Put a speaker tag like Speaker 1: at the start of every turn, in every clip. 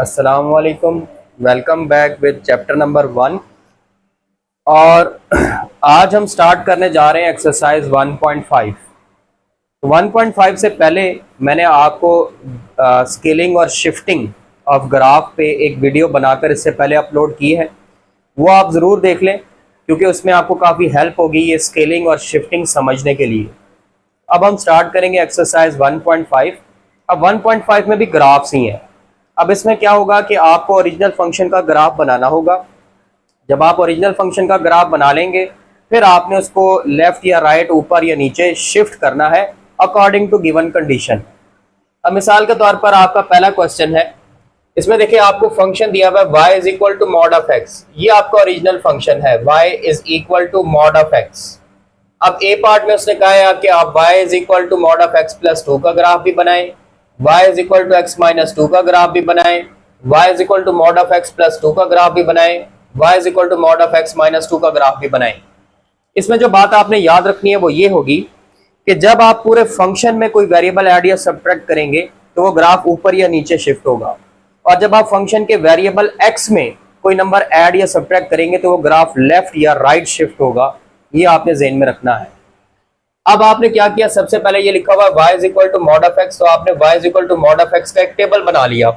Speaker 1: अस्सलामुअलैकुम। Welcome back with chapter number 1। और आज हम स्टार्ट करने जा रहे हैं एक्सरसाइज 1.5। 1.5 से पहले मैंने आपको स्केलिंग और शिफ्टिंग ऑफ ग्राफ पे एक वीडियो बनाकर इससे पहले अपलोड की है, वो आप ज़रूर देख लें क्योंकि उसमें आपको काफ़ी हेल्प होगी ये स्केलिंग और शिफ्टिंग समझने के लिए। अब हम स्टार्ट करेंगे एक्सरसाइज 1.5। अब 1.5 में भी ग्राफ्स ही हैं। अब इसमें क्या होगा कि आपको ओरिजिनल फंक्शन का ग्राफ बनाना होगा। जब आप ओरिजिनल फंक्शन का ग्राफ बना लेंगे फिर आपने उसको लेफ्ट या राइट, ऊपर या नीचे शिफ्ट करना है अकॉर्डिंग टू गिवन कंडीशन। अब मिसाल के तौर पर आपका पहला क्वेश्चन है, इसमें देखिए आपको फंक्शन दिया हुआ है y is equal to mod of x। ये आपका ओरिजिनल फंक्शन है, y is equal to mod of x। अब ए पार्ट में उसने कहा है कि आप y is equal to mod of x plus 2 का ग्राफ भी बनाएं, y is equal to x minus 2 का ग्राफ भी बनाएं, y is equal to mod of x plus 2 का ग्राफ भी बनाएं, y is equal to mod of x minus 2 का ग्राफ भी बनाएं। इसमें जो बात आपने याद रखनी है वो ये होगी कि जब आप पूरे फंक्शन में कोई वेरिएबल ऐड या सब्ट्रैक्ट करेंगे तो वो ग्राफ ऊपर या नीचे शिफ्ट होगा, और जब आप फंक्शन के वेरिएबल x में कोई नंबर ऐड या सब्ट्रैक्ट करेंगे तो वो ग्राफ लेफ्ट या राइट शिफ्ट होगा। ये आपने ज़हन में रखना है। अब आपने क्या किया, सबसे पहले ये लिखा हुआ है y is equal to mod of x, तो आपने y is equal to mod of x का एक टेबल बना लिया।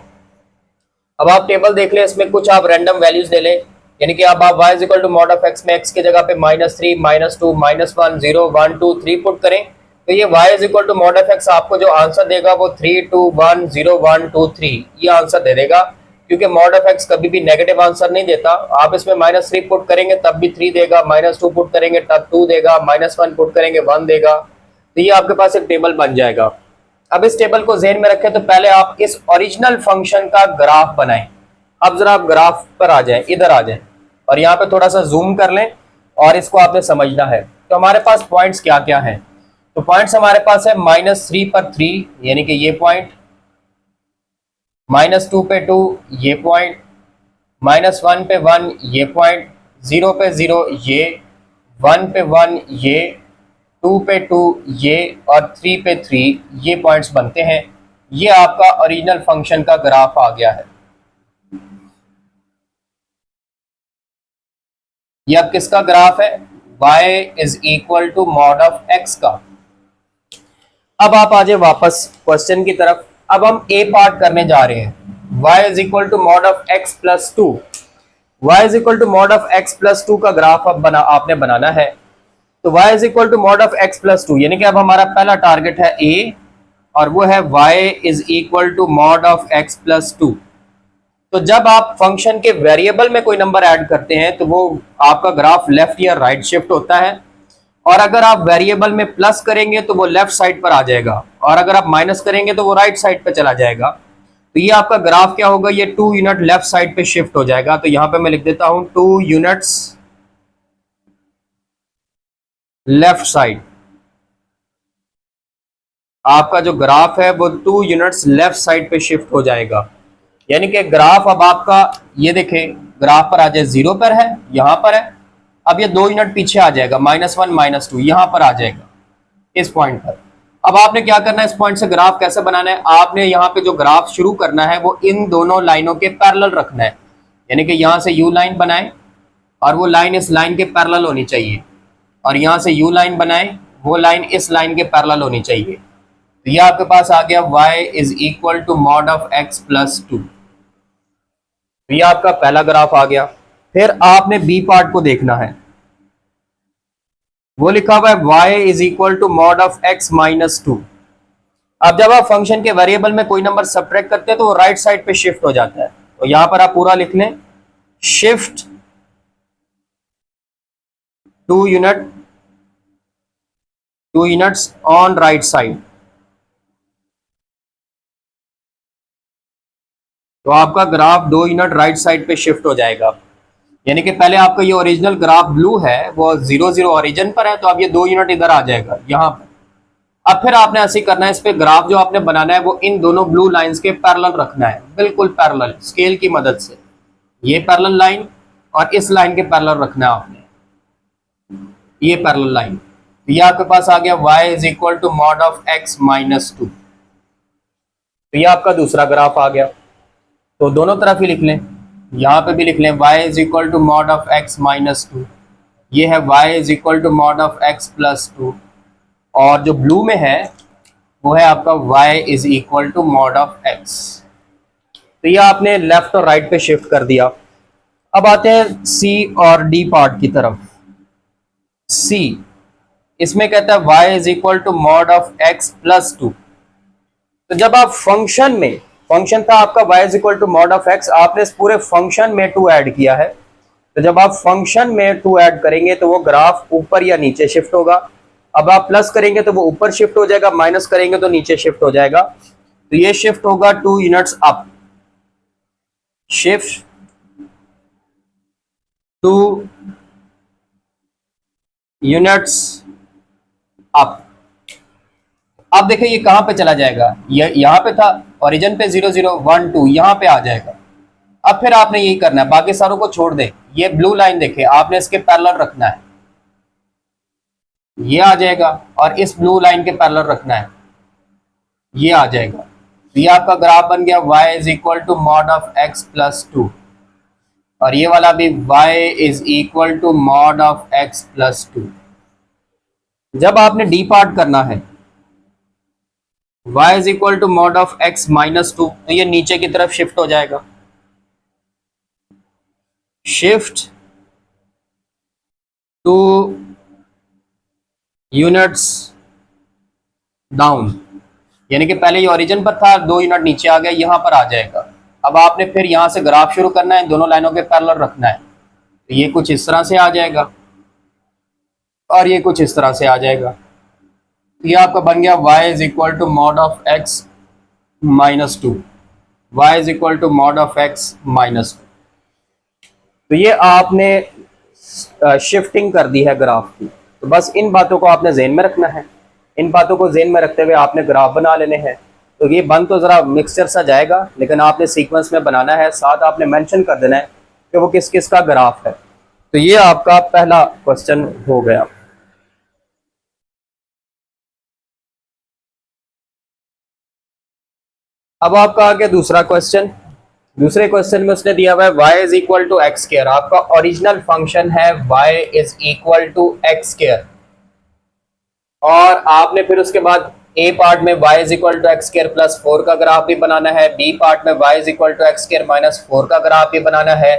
Speaker 1: अब आप टेबल देख लें, इसमें कुछ आप रैंडम वैल्यूज ले लें, यानी कि अब आप y is equal to mod of x में x की जगह पे -3, -2, -1, 0, 1, 2, 3 पुट करें तो ये y is equal to mod of x आपको जो आंसर देगा वो 3, 2, 1, 0, 1, 2, 3 ये आंसर दे देगा, क्योंकि मॉड ऑफ x कभी भी नेगेटिव आंसर नहीं देता। आप इसमें -3 पुट करेंगे तब भी 3 देगा, -2 पुट करेंगे तब 2 देगा, -1 पुट करेंगे 1 देगा। तो ये आपके पास एक टेबल बन जाएगा। अब इस टेबल को ज़हन में रखें तो पहले आप इस ओरिजिनल फंक्शन का ग्राफ बनाएं। अब जरा आप ग्राफ पर आ जाएं, इधर आ जाएं और यहाँ पे थोड़ा सा जूम कर लें और इसको आपने समझना है। तो हमारे पास पॉइंट्स क्या क्या हैं, तो पॉइंट्स हमारे पास है -3 पर 3 यानी कि ये पॉइंट, -2 पे 2 ये पॉइंट, -1 पे 1 ये पॉइंट, 0 पे 0 ये, 1 पे 1 ये, 2 पे 2 ये और 3 पे 3 ये पॉइंट्स बनते हैं। ये आपका ओरिजिनल फंक्शन का ग्राफ आ गया है। ये अब किसका ग्राफ है, y is equal to mod of x का। अब आप आ जाए वापस क्वेश्चन की तरफ। अब हम ए पार्ट करने जा रहे हैं, y is equal to mod of x plus 2। y is equal to mod of x plus 2 का ग्राफ अब आपने बनाना है। तो y is equal to mod of x plus 2 यानी कि अब हमारा पहला टारगेट है a और वो है y is equal to mod of x plus 2। तो जब आप फंक्शन के वेरिएबल में कोई नंबर ऐड करते हैं तो वो आपका ग्राफ लेफ्ट या राइट शिफ्ट होता है, और अगर आप वेरिएबल में प्लस करेंगे तो वो लेफ्ट साइड पर आ जाएगा, और अगर आप माइनस करेंगे तो वो राइट साइड पर चला जाएगा। तो ये आपका ग्राफ क्या होगा, ये 2 यूनिट लेफ्ट साइड पे शिफ्ट हो जाएगा। तो यहां पे मैं लिख देता हूं 2 यूनिट्स लेफ्ट साइड। आपका जो ग्राफ है वो 2 यूनिट्स लेफ्ट साइड पे शिफ्ट हो जाएगा, यानी कि ग्राफ अब आपका ये देखें, ग्राफ पर आ जाए 0 पर है, यहां पर है। अब ये 2 यूनिट पीछे आ जाएगा, -1, -2 यहां पर आ जाएगा इस पॉइंट पर। अब आपने क्या करना है, इस पॉइंट से ग्राफ कैसे बनाना है, आपने यहाँ पे जो ग्राफ शुरू करना है वो इन दोनों लाइनों के पैरेलल रखना है, यानी कि यहां से यू लाइन बनाएं और वो लाइन इस लाइन के पैरेलल होनी चाहिए, और यहां से यू लाइन बनाएं, वो लाइन इस लाइन के पैरेलल होनी चाहिए। तो ये आपके पास आ गया y is equal to mod of x plus 2। ये आपका पहला ग्राफ आ गया। फिर आपने बी पार्ट को देखना है, वो लिखा हुआ है y is equal to mod of x minus 2। अब जब आप फंक्शन के वेरिएबल में कोई नंबर सब्ट्रैक्ट करते हैं तो वो राइट साइड पे शिफ्ट हो जाता है। तो यहां पर आप पूरा लिख लें, shift 2 units on right side. तो आपका ग्राफ 2 यूनिट राइट साइड पे शिफ्ट हो जाएगा, यानी कि पहले आपका ये ओरिजिनल ग्राफ ब्लू है वो 0, 0 ओरिजिन पर है, तो अब ये 2 यूनिट इधर आ जाएगा यहाँ पर। अब फिर आपने ऐसे करना है, इस पे ग्राफ जो आपने बनाना है वो इन दोनों ब्लू लाइंस के पैरेलल रखना है, बिल्कुल पैरेलल स्केल की मदद से। ये पैरेलल लाइन और इस लाइन के पैरेलल रखना है आपने, ये पैरेलल लाइन। ये आपके पास आ गया y is equal to mod of x minus 2। तो ये आपका दूसरा ग्राफ आ गया। तो दोनों तरफ ही लिख लें, यहाँ पे भी लिख लें y is equal to mod of x minus two, ये है y is equal to mod of x plus two, और जो ब्लू में है वो है आपका y is equal to mod of x। तो ये आपने लेफ्ट और राइट पे शिफ्ट कर दिया। अब आते हैं C और D पार्ट की तरफ। C इसमें कहता है y is equal to mod of x plus two. तो जब आप फंक्शन में, फंक्शन था आपका y is equal to mod of x, आपने इस पूरे फंक्शन में 2 ऐड किया है। तो जब आप फंक्शन में 2 ऐड करेंगे तो वो ग्राफ ऊपर या नीचे शिफ्ट होगा। अब आप प्लस करेंगे तो वो ऊपर शिफ्ट हो जाएगा, माइनस करेंगे तो नीचे शिफ्ट हो जाएगा। तो ये शिफ्ट होगा 2 units up, shift 2 units up. अब देखिए ये कहां पे चला जाएगा, ये यहां पे था, ओरिजिन पे 0 0 1 2, यहां पे आ जाएगा। अब फिर आपने यही करना है, बाकी सारों को छोड़ दें। ये ब्लू लाइन देखिए, आपने इसके पैरेलल रखना है, ये आ जाएगा, और इस ब्लू लाइन के पैरेलल रखना है, ये आ जाएगा। तो ये आपका ग्राफ बन गया y is equal to mod of x plus two, और ये वाला भी y is equal to mod of x plus two. जब आपने डी पार्ट करना है y is equal to mod of x minus two, तो ये नीचे की तरफ शिफ्ट हो जाएगा, शिफ्ट 2 यूनिट्स डाउन, यानी कि पहले ये ओरिजिन पर था, 2 यूनिट नीचे आ गया, यहां पर आ जाएगा। अब आपने फिर यहां से ग्राफ शुरू करना है, दोनों लाइनों के पैरेलल रखना है। तो ये कुछ इस तरह से आ जाएगा और ये कुछ इस तरह से आ जाएगा। तो ये आपका बन गया y is equal to mod of x minus two, y is equal to mod of x minus two. तो ये आपने शिफ्टिंग कर दी है ग्राफ की। तो बस इन बातों को आपने ज़हन में रखना है, इन बातों को ज़हन में रखते हुए आपने ग्राफ बना लेने हैं। तो ये बन तो ज़रा मिक्सचर सा जाएगा, लेकिन आपने सीक्वेंस में बनाना है, साथ आपने मेंशन कर देना है कि वो किस किस का ग्राफ है। तो ये आपका पहला क्वेश्चन हो गया। अब आपका आ गया दूसरा क्वेश्चन। दूसरे क्वेश्चन में उसने दिया हुआ है y is equal to x square. आपका ओरिजिनल फंक्शन है y is equal to x square, और आपने फिर उसके बाद ए पार्ट में y is equal to x square plus 4 का ग्राफ भी बनाना है, बी पार्ट में y is equal to x square minus 4 का ग्राफ भी बनाना है,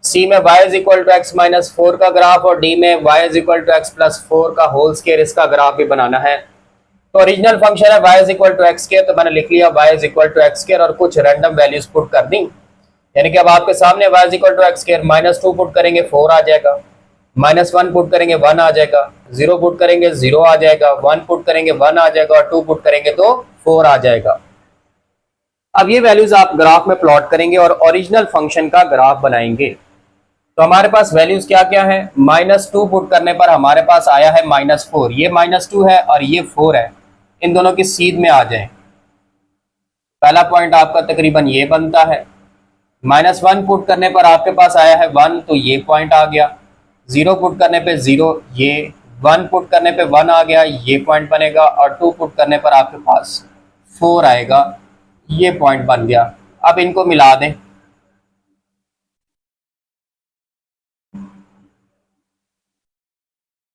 Speaker 1: सी में y is equal to x minus 4 का ग्राफ, और डी में y is equal to x plus 4 का होल स्क्वायर, इसका ग्राफ भी बनाना है। तो ओरिजिनल फंक्शन है y is equal to x square, तो मैंने लिख लिया y is equal to x square और कुछ रैंडम वैल्यूज पुट कर दी। यानी कि अब आपके सामने y is equal to x square, minus 2 put करेंगे 4 आ जाएगा, माइनस 1 पुट करेंगे 1 आ जाएगा, 0 पुट करेंगे 0 आ जाएगा, 1 पुट करेंगे 1 आ जाएगा, और 2 पुट करेंगे तो 4 आ जाएगा। अब ये वैल्यूज आप ग्राफ में प्लॉट करेंगे और ओरिजिनल फंक्शन का ग्राफ बनाएंगे। तो हमारे पास वैल्यूज क्या क्या है, माइनस 2 पुट करने पर हमारे पास आया है माइनस 4, ये माइनस 2 है और ये 4 है, इन दोनों की सीध में आ जाए। पहला पॉइंट आपका तकरीबन ये बनता है। माइनस 1 पुट करने पर आपके पास आया है 1, तो ये पॉइंट आ गया। 0 पुट करने पे 0, ये 1 पुट करने पे 1 आ गया, ये पॉइंट बनेगा, और 2 पुट करने पर आपके पास 4 आएगा, ये पॉइंट बन गया। अब इनको मिला दें,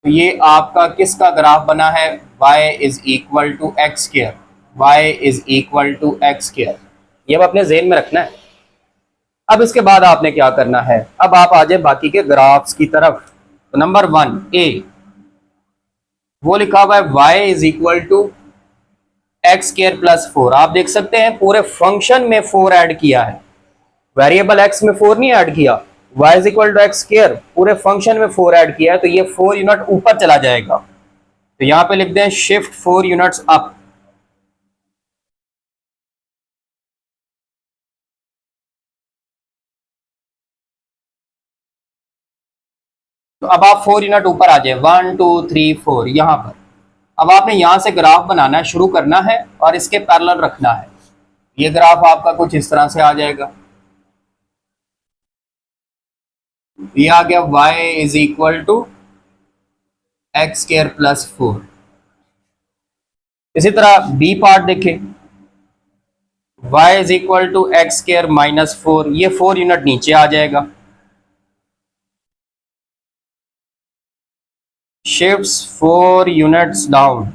Speaker 1: तो ये आपका किसका ग्राफ बना है, y is equal to x square, y is equal to x square. ये अब अपने जेहन में रखना है। अब इसके बाद आपने क्या करना है, अब आप आ जाए बाकी के ग्राफ्स की तरफ। तो नंबर 1 ए, वो लिखा हुआ है y is equal to x square plus 4। आप देख सकते हैं पूरे फंक्शन में 4 ऐड किया है, वेरिएबल x में 4 नहीं ऐड किया। y is equal to x square, पूरे फंक्शन में 4 ऐड किया है, तो ये 4 यूनिट ऊपर चला जाएगा। तो यहां पे लिख दें शिफ्ट 4 यूनिट्स अप। तो अब आप 4 यूनिट ऊपर आ जाए, 1 2 3 4 यहां पर। अब आपने यहां से ग्राफ बनाना है, शुरू करना है और इसके पैरेलल रखना है। ये ग्राफ आपका कुछ इस तरह से आ जाएगा। ये आ गया y is equal to x square plus 4। इसी तरह बी पार्ट देखें, y is equal to x square minus 4, ये 4 यूनिट नीचे आ जाएगा, शिफ्ट्स 4 यूनिट्स डाउन।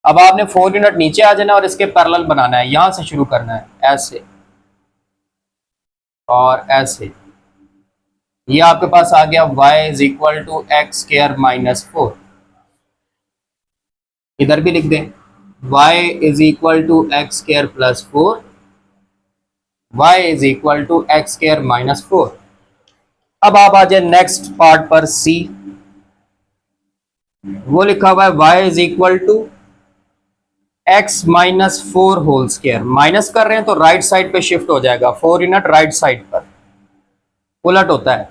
Speaker 1: अब आपने 4 यूनिट नीचे आ जाना और इसके पैरेलल बनाना है, यहां से शुरू करना है, ऐसे और ऐसे। ये आपके पास आ गया y is equal to x square minus 4। इधर भी लिख दें y is equal to x square plus 4, y is equal to x square minus 4। अब आप आ जाए नेक्स्ट पार्ट पर, c। वो लिखा हुआ है y is equal to x minus 4 whole square. Minus कर रहे हैं तो राइट साइड पे शिफ्ट हो जाएगा, 4 यूनिट राइट साइड पर उलट होता है,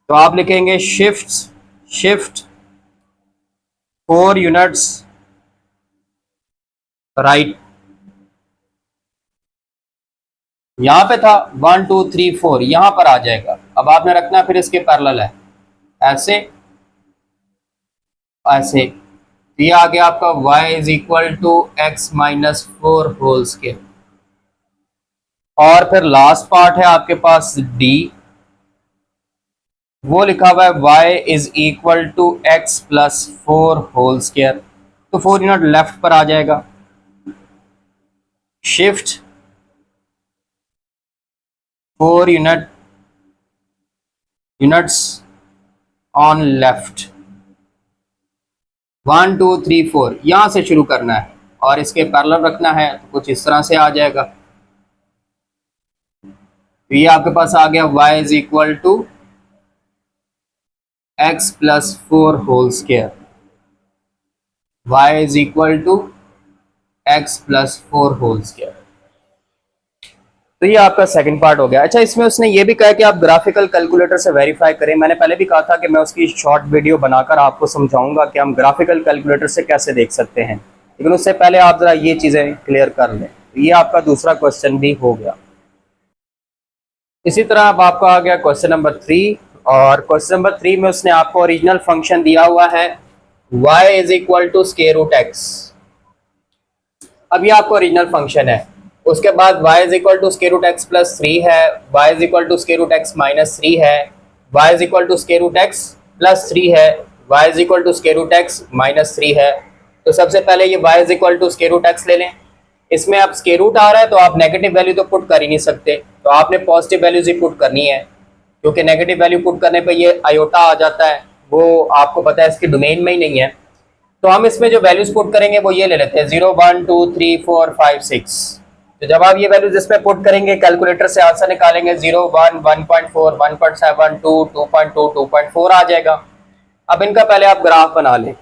Speaker 1: तो आप लिखेंगे शिफ्ट 4 यूनिट्स राइट। यहां पे था 1 2 3 4, यहां पर आ जाएगा। अब आपने रखना फिर इसके पैरेलल है, ऐसे ऐसे। तो ये आ गया आपका y is equal to x minus 4 whole square. और फिर लास्ट पार्ट है आपके पास d। वो लिखा हुआ है y is equal to x plus 4 whole square. तो 4 यूनिट लेफ्ट पर आ जाएगा, शिफ्ट 4 यूनिट्स ऑन लेफ्ट। 1 2 3 4 यहां से शुरू करना है और इसके पैरेलल रखना है, तो कुछ इस तरह से आ जाएगा। तो ये आपके पास आ गया y is equal to x plus 4 whole square. y is equal to x plus 4 whole square. तो ये आपका सेकंड पार्ट हो गया। अच्छा, इसमें उसने ये भी कहा कि आप ग्राफिकल कैलकुलेटर से वेरीफाई करें। मैंने पहले भी कहा था कि मैं उसकी शॉर्ट वीडियो बनाकर आपको समझाऊंगा कि हम ग्राफिकल कैलकुलेटर से कैसे देख सकते हैं, लेकिन उससे पहले आप जरा ये चीजें क्लियर कर लें। तो ये आपका दूसरा क्वेश्चन भी हो गया। इसी तरह अब आपका आ गया क्वेश्चन नंबर 3, और क्वेश्चन नंबर 3 में उसने आपको ओरिजिनल फंक्शन दिया हुआ है y is equal to square root x. अब ये आपका ओरिजिनल फंक्शन है। उसके बाद y is equal to square root x plus 3 है, y is equal to square root x minus 3 है, y is equal to square root x plus 3 है, y is equal to square root x minus 3 है। तो सबसे पहले ये y is equal to square root x ले लें। इसमें अब स्क्वायर रूट आ रहा है तो आप नेगेटिव वैल्यू तो पुट कर ही नहीं सकते, तो आपने पॉजिटिव वैल्यूज ही पुट करनी है, क्योंकि नेगेटिव वैल्यू पुट करने पे ये आयोटा आ जाता है, वो आपको पता है इसके डोमेन में ही नहीं है। तो हम इसमें जो वैल्यूज पुट करेंगे वो ये ले लेते हैं 0 1 2 3 4 5 6। तो जब आप ये वैल्यूज इसमें पुट करेंगे कैलकुलेटर से आंसर निकालेंगे 0 1 1.4 1.7 2 2.2 2.4 आ जाएगा। अब इनका पहले आप ग्राफ बना लें।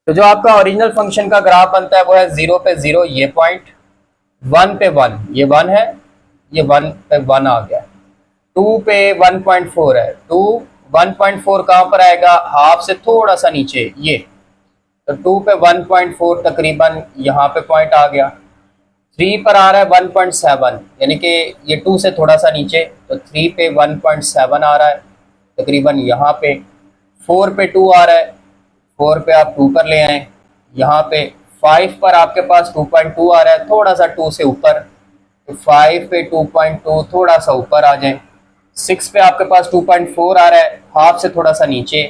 Speaker 1: तो जो आपका ओरिजिनल फंक्शन का ग्राफ बनता है वो है 0 पे 0 ये पॉइंट, 1 पे 1 ये 1 है, ये 1 पे 1 आ गया, 2 पे 1.4 है, 2 1.4 कहाँ पर आएगा, हाफ से थोड़ा सा नीचे ये, तो 2 पे 1.4 तकरीबन यहाँ पे पॉइंट आ गया। 3 पर आ रहा है 1.7, यानी कि ये 2 से थोड़ा सा नीचे, तो 3 पे 1.7 आ रहा है तकरीबन यहाँ पे। 4 पे 2 आ रहा है, 4 पे आप 2 पर ले आए यहाँ पे। 5 पर आपके पास 2.2 आ रहा है, थोड़ा सा 2 से ऊपर, तो 5 पे 2.2 थोड़ा सा ऊपर आ जाए। 6 पे आपके पास 2.4 आ रहा है, हाफ से थोड़ा सा नीचे,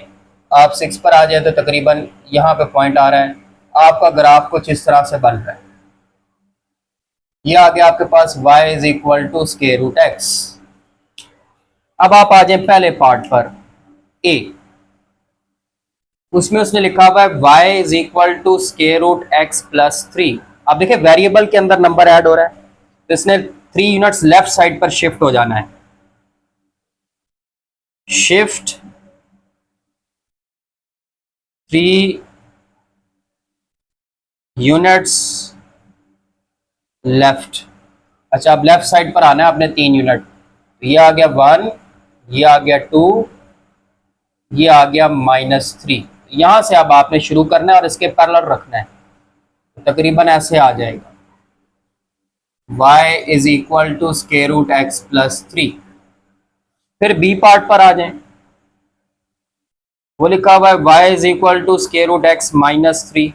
Speaker 1: आप 6 पर आ जाए तो तकरीबन यहाँ पे पॉइंट आ रहा है। आपका ग्राफ कुछ इस तरह से बन रहा है। ये आ गया आपके पास y is equal to square root x. अब आप आ जाए पहले पार्ट पर, a। उसमें उसने लिखा हुआ है y is equal to square root x plus 3। अब देखिए वेरिएबल के अंदर नंबर ऐड हो रहा है, तो इसने 3 यूनिट्स लेफ्ट साइड पर शिफ्ट हो जाना है। Shift 3 units left. अच्छा, अब लेफ्ट साइड पर आना है अपने 3 यूनिट। ये आ गया 1, ये आ गया 2, ये आ गया -3। यहां से अब आपने शुरू करना है और इसके पैरेलल रखना है, तो तकरीबन ऐसे आ जाएगा y is equal to square root x plus 3। फिर बी पार्ट पर आ जाएं। वो लिखा हुआ है y is equal to square root x minus 3।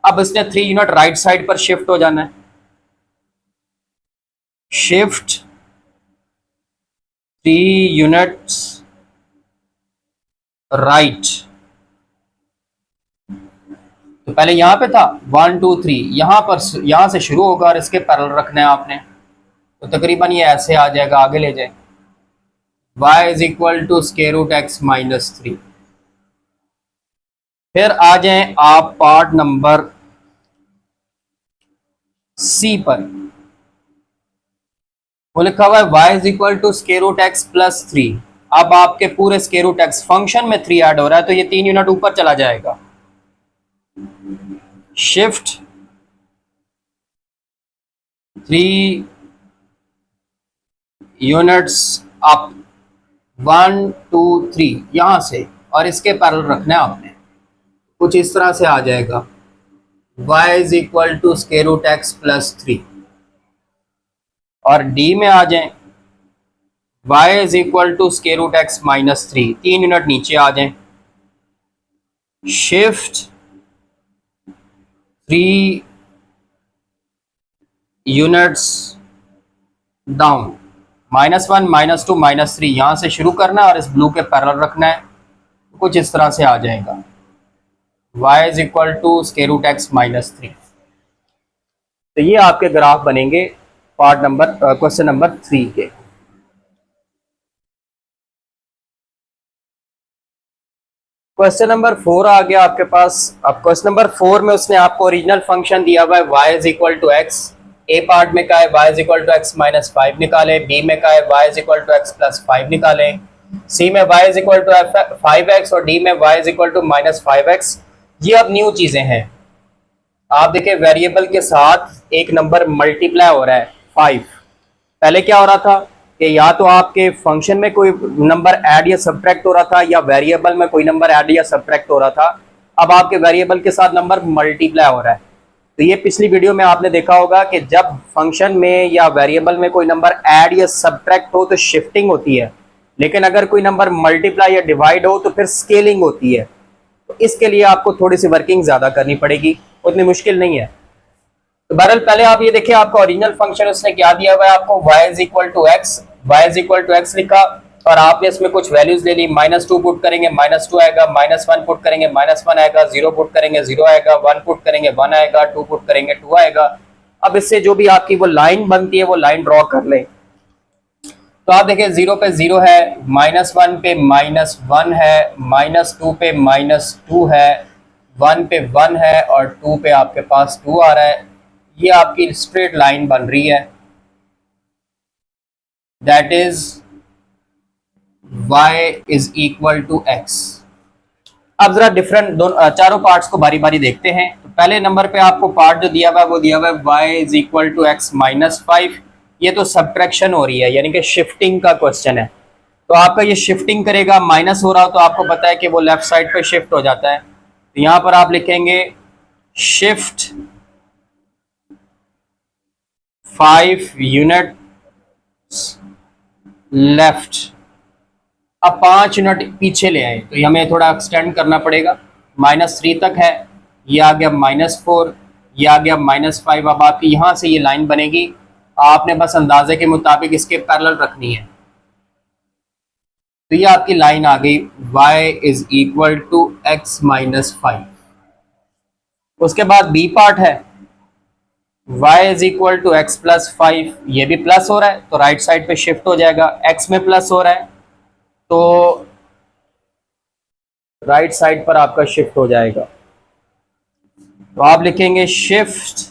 Speaker 1: अब इसने 3 यूनिट राइट साइड पर शिफ्ट हो जाना है, शिफ्ट 3 यूनिट्स राइट। तो पहले यहां पे था 1 2 3, यहां पर यहां से शुरू होगा और इसके पैरेलल रखना है आपने। तो तकरीबन ये ऐसे आ जाएगा, आगे ले जाए y is equal to square root x minus 3। फिर आ जाएं आप पार्ट नंबर सी पर, वो लिखा हुआ है y is equal to square root x plus 3। अब आपके पूरे स्क्वायर रूट x फंक्शन में 3 ऐड हो रहा है, तो ये 3 यूनिट ऊपर चला जाएगा, शिफ्ट 3 यूनिट्स अप 1 2 3 यहां से, और इसके पैरेलल रखना है आपने। कुछ इस तरह से आ जाएगा y is equal to square root x plus 3। और d में आ जाएं y is equal to square root x minus 3, 3 unit नीचे आ जाएं, शिफ्ट 3 यूनिट्स डाउन, -1 -2 -3 यहां से शुरू करना है और इस ब्लू के पैरेलल रखना है। कुछ इस तरह से आ जाएगा y is equal to square root x minus 3। तो ये आपके ग्राफ बनेंगे पार्ट नंबर क्वेश्चन नंबर 3 के। क्वेश्चन नंबर 4 आ गया आपके पास। अब क्वेश्चन नंबर 4 में उसने आपको ओरिजिनल फंक्शन दिया हुआ है y is equal to x। A part में का है y is equal to x minus 5 निकाले, बी में का है y is equal to x plus 5 निकाले, सी में y is equal to 5x और डी में y is equal to minus 5x। ये अब न्यू चीजें हैं। आप देखिए वेरिएबल के साथ एक नंबर मल्टीप्लाई हो रहा है 5। पहले क्या हो रहा था कि या तो आपके फंक्शन में कोई नंबर ऐड या सब्ट्रैक्ट हो रहा था, या वेरिएबल में कोई नंबर ऐड या सब्ट्रैक्ट हो रहा था। अब आपके वेरिएबल के साथ नंबर मल्टीप्लाई हो रहा है। तो ये पिछली वीडियो में आपने देखा होगा कि जब फंक्शन में या वेरिएबल में कोई नंबर ऐड या सब्ट्रैक्ट हो तो शिफ्टिंग होती है, लेकिन अगर कोई नंबर मल्टीप्लाई या डिवाइड हो तो फिर स्केलिंग होती है। तो इसके लिए आपको थोड़ी सी वर्किंग ज्यादा करनी पड़ेगी, उतनी मुश्किल नहीं है। तो बहरहाल पहले आप ये देखिए आपका ओरिजिनल फंक्शन उसने क्या दिया हुआ है आपको, y is equal to x, y is equal to x लिखा और आपने इसमें कुछ वैल्यूज ले ली। -2 पुट करेंगे -2 आएगा, -1 पुट करेंगे -1 आएगा, 0 पुट करेंगे 0 आएगा, 1 पुट करेंगे 1 आएगा, 2 पुट करेंगे 2 आएगा। अब इससे जो भी आपकी वो लाइन बनती है वो लाइन ड्रॉ कर लें। तो आप देखिए 0 पे 0 है, -1 पे -1 है, -2 पे -2 है, 1 पे 1 है और 2 पे आपके पास 2 आ रहा है। ये आपकी स्ट्रेट लाइन बन रही है, that is y is equal to x। अब जरा डिफरेंट दोनों चारों पार्ट्स को बारी बारी देखते हैं। तो पहले नंबर पे आपको पार्ट जो दिया हुआ है वो दिया हुआ है y is equal to x minus 5। ये तो सब्ट्रैक्शन हो रही है, यानी कि शिफ्टिंग का क्वेश्चन है। तो आपका ये शिफ्टिंग करेगा, माइनस हो रहा हो तो आपको पता है कि वो लेफ्ट साइड पे शिफ्ट हो जाता है। तो यहां पर आप लिखेंगे शिफ्ट 5 यूनिट लेफ्ट। अब 5 यूनिट पीछे ले आए तो हमें थोड़ा एक्सटेंड करना पड़ेगा, -3 तक है, ये आ गया -4, ये आ गया -5। अब आपकी यहां से ये लाइन बनेगी, आपने बस अंदाजे के मुताबिक इसके पैरेलल रखनी है। तो ये आपकी लाइन आ गई y is equal to x minus 5। उसके बाद बी पार्ट है y is equal to x plus 5। ये भी प्लस हो रहा है तो राइट साइड पे शिफ्ट हो जाएगा, x में प्लस हो रहा है तो राइट साइड पर आपका शिफ्ट हो जाएगा। तो आप लिखेंगे शिफ्ट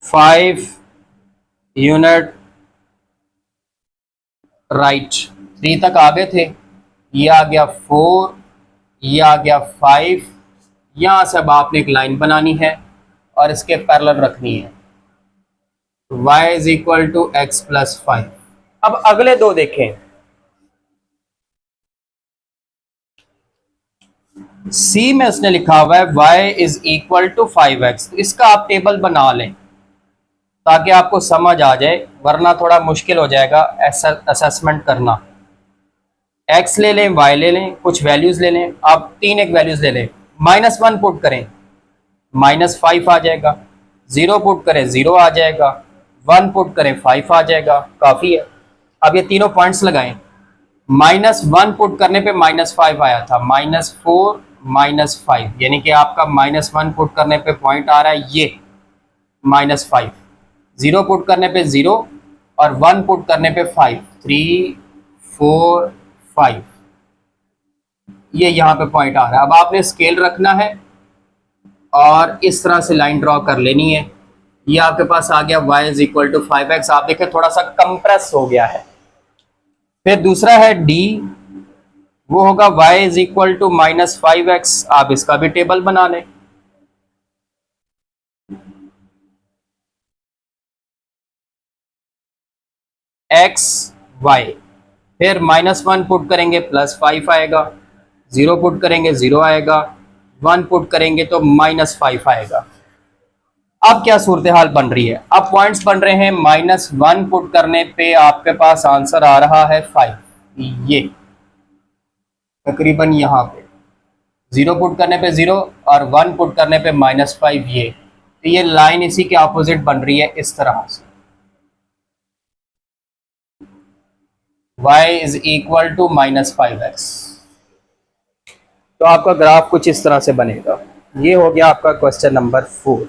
Speaker 1: 5 यूनिट राइट। 3 तक आ गए थे, ये आ गया 4, ये आ गया 5। यहां से अब आपने एक लाइन बनानी है और इसके पैरेलल रखनी है, y is equal to x plus 5। अब अगले दो देखें, सी में उसने लिखा हुआ है y is equal to 5x। तो इसका आप टेबल बना लें ताकि आपको समझ आ जाए, वरना थोड़ा मुश्किल हो जाएगा असेसमेंट करना। एक्स ले लें, वाई ले लें, कुछ वैल्यूज ले लें, आप तीन एक वैल्यूज ले लें, -1 पुट करें, -5 आ जाएगा, 0 पुट करें 0 आ जाएगा, 1 पुट करें 5 आ जाएगा, काफ़ी है। अब ये तीनों पॉइंट्स लगाएं, -1 पुट करने पे -5 आया था, -4 -5, यानी कि आपका -1 पुट करने पे पॉइंट आ रहा है ये -5, 0 पुट करने पे 0 और 1 पुट करने पे 5, 3 4 5, ये यहाँ पे पॉइंट आ रहा है। अब आपने स्केल रखना है और इस तरह से लाइन ड्रॉ कर लेनी है। ये आपके पास आ गया y is equal to 5x, आप देखें थोड़ा सा कंप्रेस हो गया है। फिर दूसरा है d, वो होगा y is equal to -5x, आप इसका भी टेबल बना लें। x y, फिर -1 पुट करेंगे +5 आएगा, 0 पुट करेंगे 0 आएगा, 1 पुट करेंगे तो -5 आएगा। अब क्या सूरत हाल बन रही है, अब पॉइंट्स बन रहे हैं, -1 पुट करने पे आपके पास आंसर आ रहा है 5, ये तकरीबन यहाँ पे 0 पुट करने पे 0 और 1 पुट करने पे -5, ये तो ये लाइन इसी के ऑपोजिट बन रही है इस तरह से, y is equal to -5x। तो आपका ग्राफ कुछ इस तरह से बनेगा। ये हो गया आपका क्वेश्चन नंबर 4।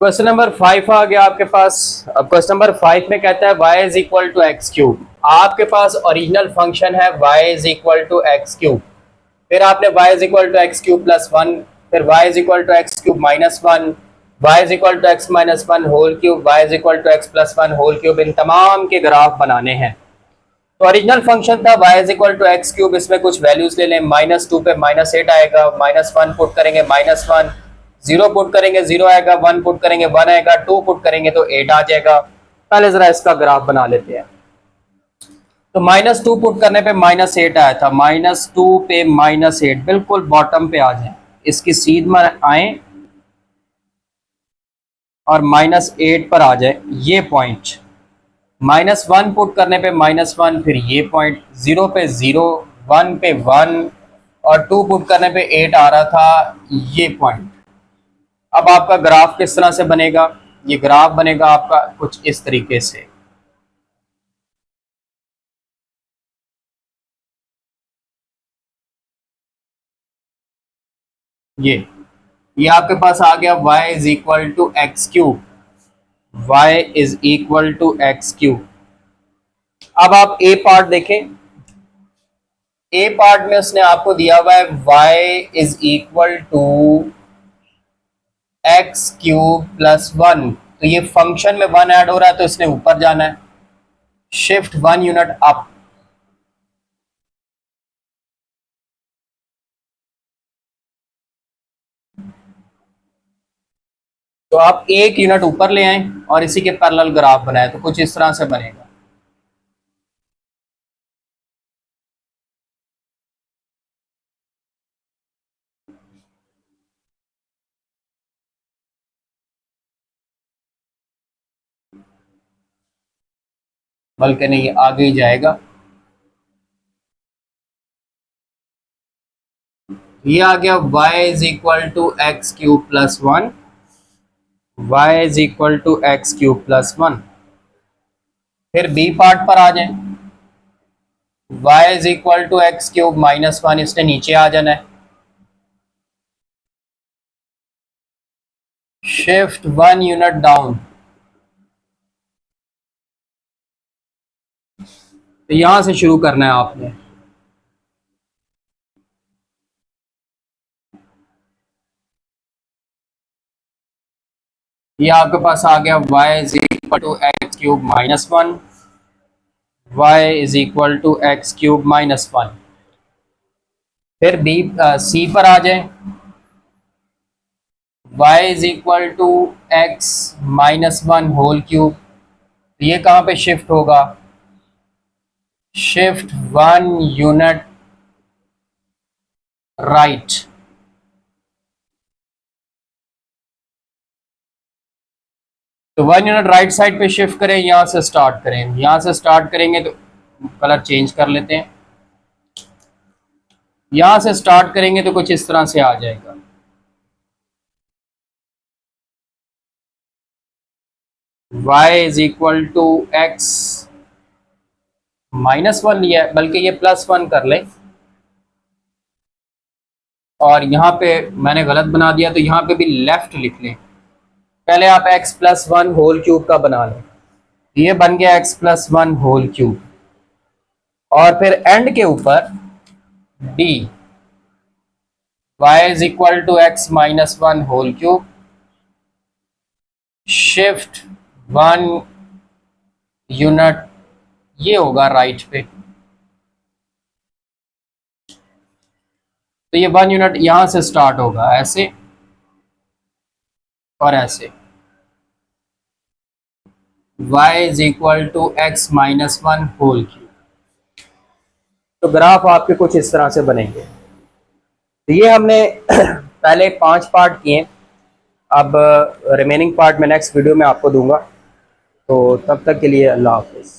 Speaker 1: क्वेश्चन नंबर 5 आ गया आपके पास। अब क्वेश्चन नंबर 5 में कहता है y is equal to x cube. आपके पास ओरिजिनल फंक्शन है y is equal to x cube, फिर आपने y is equal to x cube plus 1, फिर y is equal to x cube minus 1, y is equal to x minus 1 whole cube, y is equal to x plus 1 whole cube, इन तमाम के graph बनाने हैं। तो original function था y is equal to x cube, इसमें कुछ values ले लें, -2 पे -8 आएगा, -1 पुट करेंगे -1, 0 पुट करेंगे 0 आएगा, 1 पुट करेंगे 1 आएगा, 2 पुट करेंगे तो 8 आ जाएगा। पहले जरा इसका ग्राफ बना लेते हैं। तो -2 पुट करने पे -8 आया था, -2 पे -8, बिल्कुल बॉटम पे आ जाए, इसकी सीध में आए और -8 पर आ जाए, ये पॉइंट, -1 पुट करने पे -1, फिर ये पॉइंट, 0 पे 0, 1 पे 1 और 2 पुट करने पे 8 आ रहा था, ये पॉइंट। अब आपका ग्राफ किस तरह से बनेगा, ये ग्राफ बनेगा आपका कुछ इस तरीके से। ये आपके पास आ गया y is equal to x cube, y is equal to x cube. अब आप ए पार्ट देखें, ए पार्ट में उसने आपको दिया हुआ है y is equal to x cube plus 1, तो ये फंक्शन में 1 ऐड हो रहा है तो इसने ऊपर जाना है, शिफ्ट 1 यूनिट अप। तो आप 1 यूनिट ऊपर ले आए और इसी के पैरेलल ग्राफ बनाए, तो कुछ इस तरह से बनेगा। बल्कि नहीं, आगे ही जाएगा। ये आ गया y is equal to x cube plus 1, y is equal to x cube plus 1। फिर बी पार्ट पर आ जाए, y is equal to x cube minus 1, इसने नीचे आ जाना है, शिफ्ट 1 यूनिट डाउन। तो यहां से शुरू करना है आपने। ये आपके पास आ गया y is equal to x cube minus 1, y is equal to x cube minus 1। फिर बी सी पर आ जाए, y is equal to x minus 1 whole cube, ये कहां पे शिफ्ट होगा, शिफ्ट 1 यूनिट राइट। तो 1 यूनिट राइट साइड पे शिफ्ट करें, यहां से स्टार्ट करें, यहां से स्टार्ट करेंगे तो कलर चेंज कर लेते हैं। यहां से स्टार्ट करेंगे तो कुछ इस तरह से आ जाएगा। y is equal to x -1 लिया है, बल्कि ये +1 कर ले, और यहाँ पे मैंने गलत बना दिया तो यहाँ पे भी लेफ्ट लिख लें। पहले आप x+1 होल क्यूब का बना लें, ये बन गया x+1 होल क्यूब, और फिर एंड के ऊपर d y is equal to x-1 whole cube, shift 1 unit, ये होगा राइट पे, तो ये 1 यूनिट यहां से स्टार्ट होगा ऐसे और ऐसे। y is equal to x-1 whole cube. तो ग्राफ आपके कुछ इस तरह से बनेंगे। तो ये हमने पहले 5 पार्ट किए, अब रिमेनिंग पार्ट मैं नेक्स्ट वीडियो में आपको दूंगा। तो तब तक के लिए अल्लाह हाफिज़।